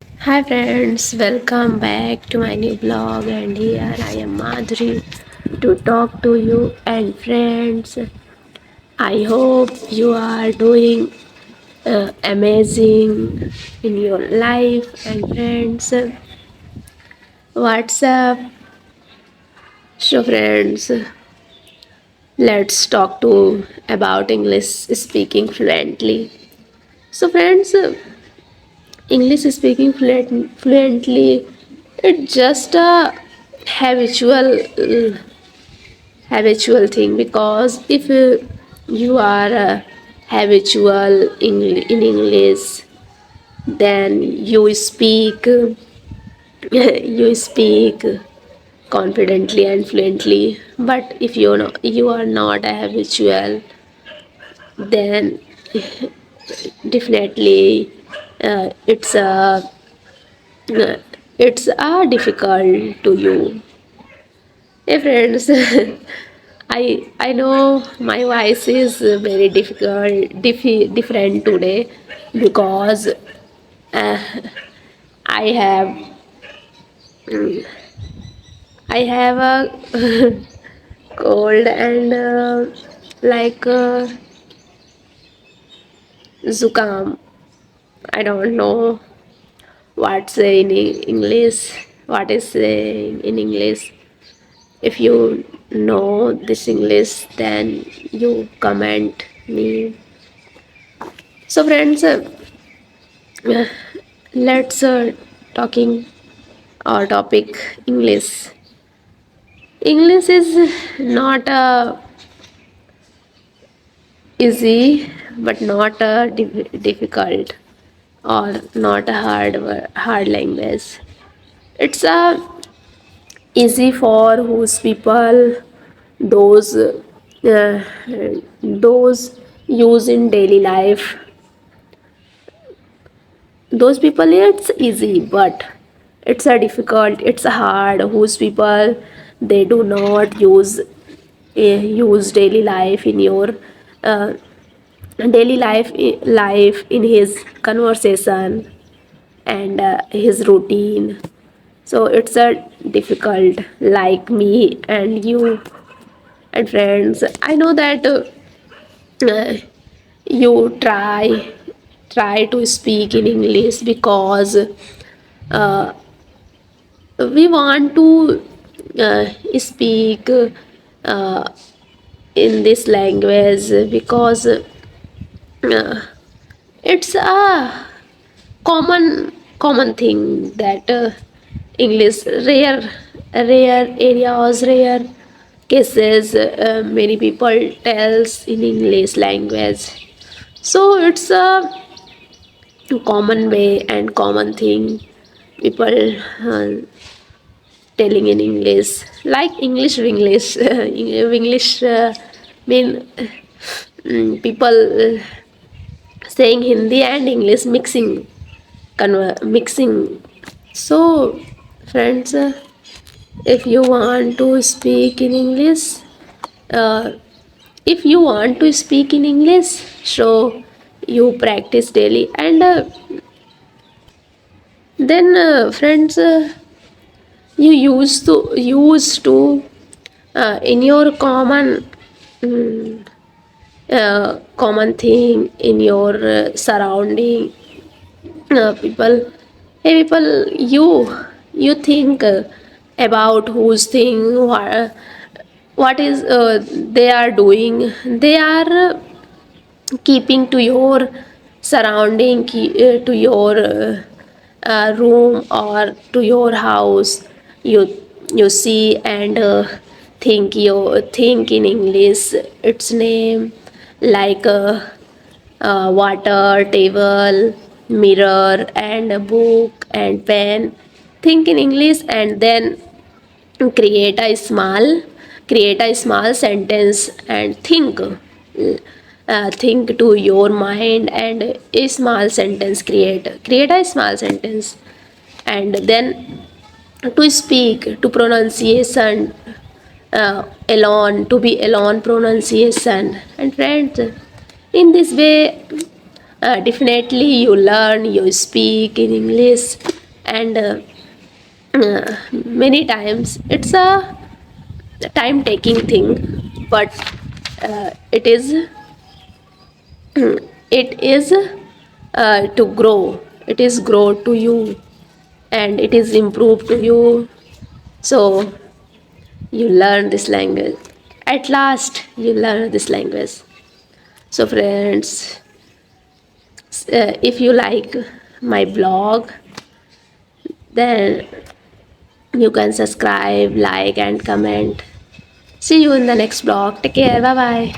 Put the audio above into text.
Hi friends, welcome back to my new blog, and here I am Madhuri to talk to you and friends. I hope you are doing amazing in your life and friends. What's up? So friends, let's talk to about English speaking fluently. So friends, English speaking fluently, it's just a habitual habitual thing, because if you are habitual in English, then you speak confidently and fluently. But if you are not a habitual, then definitely it's a difficult to you. Hey friends, I know my voice is very different today, because uh, I have I have a cold and like zukam. I don't know what's in English. What is in English? If you know this English, then you comment me. So friends, let's talking our topic English. English is not easy, but not difficult, or not a hard language. It's easy for whose people, those those use in daily life. Those people, it's easy, but it's a difficult, it's a hard whose people, they do not use daily life in your uh, daily life in his conversation and his routine. So it's a difficult, like me and you and friends. I know that uh, you try to speak in English, because uh, we want to speak uh, in this language, because it's a common thing that English, rare areas, rare cases, many people tells in English language. So it's a common way and common thing, people uh, telling in English, like English English English mean people saying Hindi and English mixing. So friends, if you want to speak in English, uh, if you want to speak in English, so you practice daily, and then friends, you used to in your common thing in your surrounding, people, hey people, you think about whose thing, what is they are doing, they are keeping to your surrounding, to your room or to your house. You see and think in English its name, like water, table, mirror, and a book and pen. Think in English, and then create a small create a small sentence, and think to your mind, and a small sentence, create a small sentence, and then to speak, to pronunciation, alone, to be alone pronunciation. And friends, in this way, definitely you learn, you speak in English, and many times it's a time taking thing, but it is it is to grow, it is grow to you, and it is improved to you. So you learn this language, at last you learn this language. So friends, if you like my blog, then you can subscribe, like and comment. See you in the next blog. Take care. Bye bye.